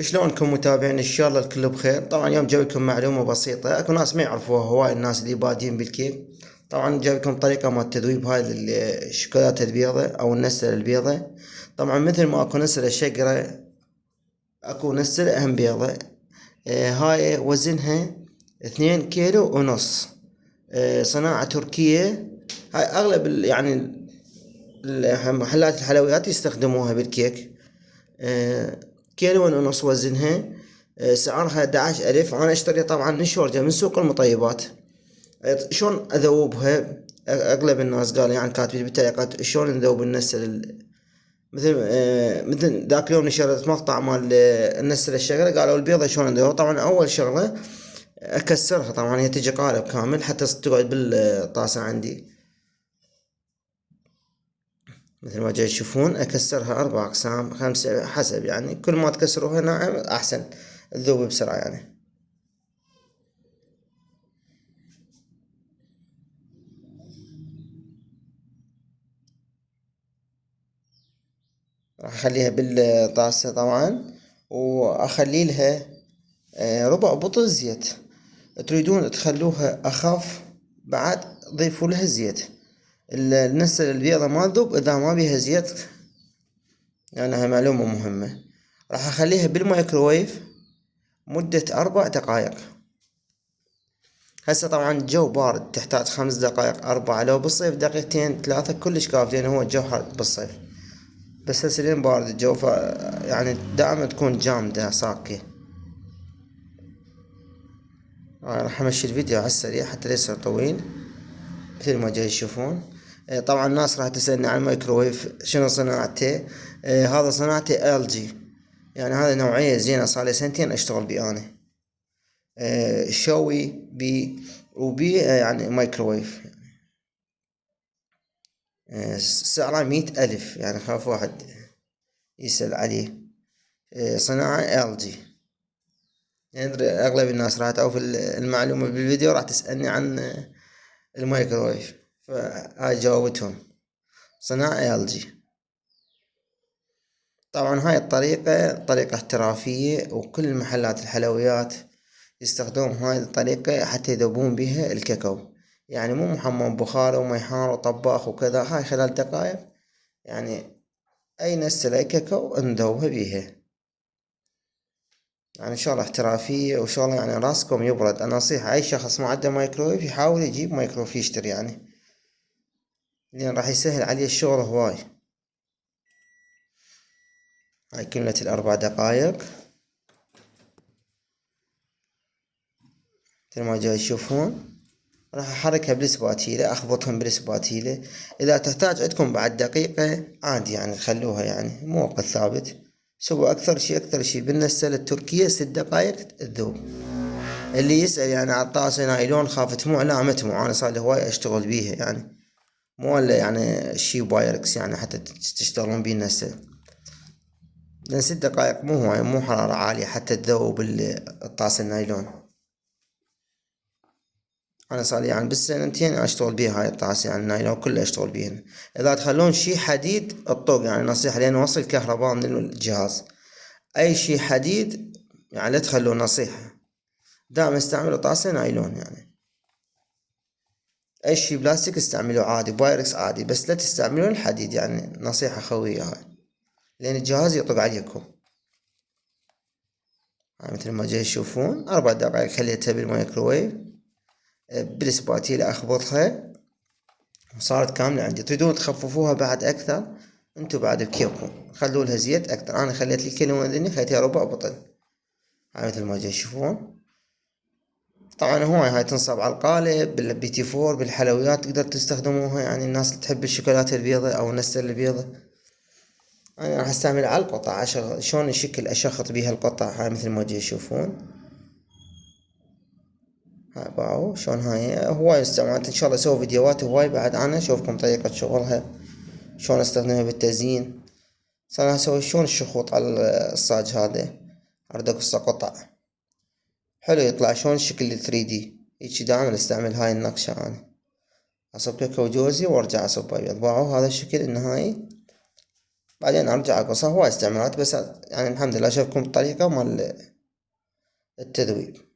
شلونكم متابعين؟ ان شاء الله الكل بخير. طبعا اليوم جايب لكم معلومه بسيطه، اكو ناس ما يعرفوها، هواي الناس اللي بادين بالكيك. طبعا جايب لكم طريقه مال التذويب هاي الشوكولاته البيضة او النسله البيضة. طبعا مثل ما اكو نسله شقره، اكو نسله هم بيضة. هاي وزنها 2 كيلو ونص. صناعه تركيه. هاي اغلب محلات الحلويات يستخدموها بالكيك. آه، كيلو ونص وزنها. سعرها 11 ألف. أنا أشتريها طبعا من شورجة من سوق المطيبات. شلون أذوبها؟ أغلب الناس قال يعني كاتبين بالتعليقات شلون نذوب النسل. مثل ذاك اليوم نشرت مقطع مال النسل الشغلة، قالوا البيضة شلون نذوبها. طبعا أول شغلة أكسرها، طبعا هي تجي قالب كامل حتى تقعد بالطاسة عندي. مثل ما جاي تشوفون أكسرها 4 أقسام 5 حسب، يعني كل ما تكسروها ناعم أحسن تذوب بسرعة يعني. راح اخليها بالطاسة طبعا، واخلي لها ربع بطل زيت. تريدون تخلوها اخف بعد ضيفوا لها زيت. النسل البيضة ما تذوب اذا ما بيها زيت، يعني هاي معلومة مهمة. راح اخليها بالميكروويف مدة 4 دقائق. هسه طبعا الجو بارد، تحتاج 5 دقائق 4، لو بالصيف دقيقتين 3 كلش كافي لان هو الجو حار بالصيف. بس هسه لين بارد الجو يعني دائما تكون جامدة صاكية. راح امشي الفيديو على السريع حتى لا يصير طويل مثل ما جاي تشوفون. طبعا الناس راح تسألني عن الميكروويف شنو صناعته. هذا صناعته LG، يعني هذا نوعية زينة، صار لي 2 سنين اشتغل بيه انا. شوي بي وبي يعني مايكروويف. سعره 100 ألف، يعني خاف واحد يسأل عليه. صناعة LG. يعني أغلب الناس راح تعرف المعلومة بالفيديو، راح تسألني عن الميكروويف، فهاي جاوبتهم. صناعة LG. طبعا هاي الطريقة طريقة احترافية، وكل محلات الحلويات يستخدمون هاي الطريقة حتى يذوبون بها الكاكاو. يعني مو محمم بخار ومي حار وطباخ وكذا، هاي خلال دقائق يعني أي نسلة كاكاو نذوبها بيها. يعني شغلة احترافية وشغلة يعني راسكم يبرد. أنا نصيحة أي شخص ما عنده مايكرويف يحاول يجيب مايكرويف يشتري، يعني لأن راح يسهل عليه الشغل هواي. هاي كملت ال4 دقائق مثل ما جاي تشوفون. راح احركها بالسباتيلة، اخبطهم بالسباتيلة. اذا تحتاج عندكم بعد دقيقة عادي، يعني خلوها، يعني مو وقت ثابت. سووا اكثر شي بالنسلة التركية 6 دقائق تذوب. اللي يسأل يعني على الطاسة نايلون خاف تموع، لا ما تموع، انا صار لي هواي اشتغل بيها يعني. مو ولا يعني شي بايركس يعني حتى تشتغلون بيه النسل. لان 6 دقائق مو هواي، مو حرارة عالية حتى تذوب الطاسة النايلون. انا صار لي يعني بالسنتين اشتغل بيها هاي الطاسة، يعني النايلون كله اشتغل بيهن. اذا تخلون شي حديد الطوق، يعني نصيحة لين وصل كهرباء من الجهاز. اي شي حديد يعني لا تخلون، نصيحة دائما استعملوا طاسة نايلون. يعني اي شي بلاستيك استعملوا عادي، بايركس عادي، بس لا تستعملون الحديد، يعني نصيحة خوية هاي، لان الجهاز يطق عليكم. هاي مثل ما جاي تشوفون 4 دقائق خليتها بالميكروويف. بالسباتيلة اخبطها صارت كاملة عندي. تريدون تخففوها بعد أكثر انتو بعد بكيفكم، خلوا لها زيت أكثر. أنا خليت لي كيلو وذني خليتها ربع بطل. هاي مثل ما جاي تشوفون. طبعا هاي تنصب على القالب بالبيتي فور بالحلويات، تقدر تستخدموها، يعني الناس اللي تحب الشوكولاتة البيضة أو النستل البيضة. أنا راح أستعمل على القطع شلون الشكل أشخط بيها القطع. هاي مثل ما جاي تشوفون. هاي باو شلون هاي هواي استعملت، إن شاء الله أسوي فيديوهات هواي بعد عنها أشوفكم طريقة شغلها، شلون استخدمها بالتزيين. صار اسوي شلون الشخوط على الصاج هذا، اريد اقصه قطع حلو يطلع شلون الشكل 3D هيجي. دائما استعمل هاي النقشة انا، اصب كاكاو جوزي وارجع اصب ابيض. باعوا هذا الشكل النهائي. بعدين ارجع اقصها. هواي استعمالات، بس يعني الحمد لله اشوفكم الطريقة مال التذويب.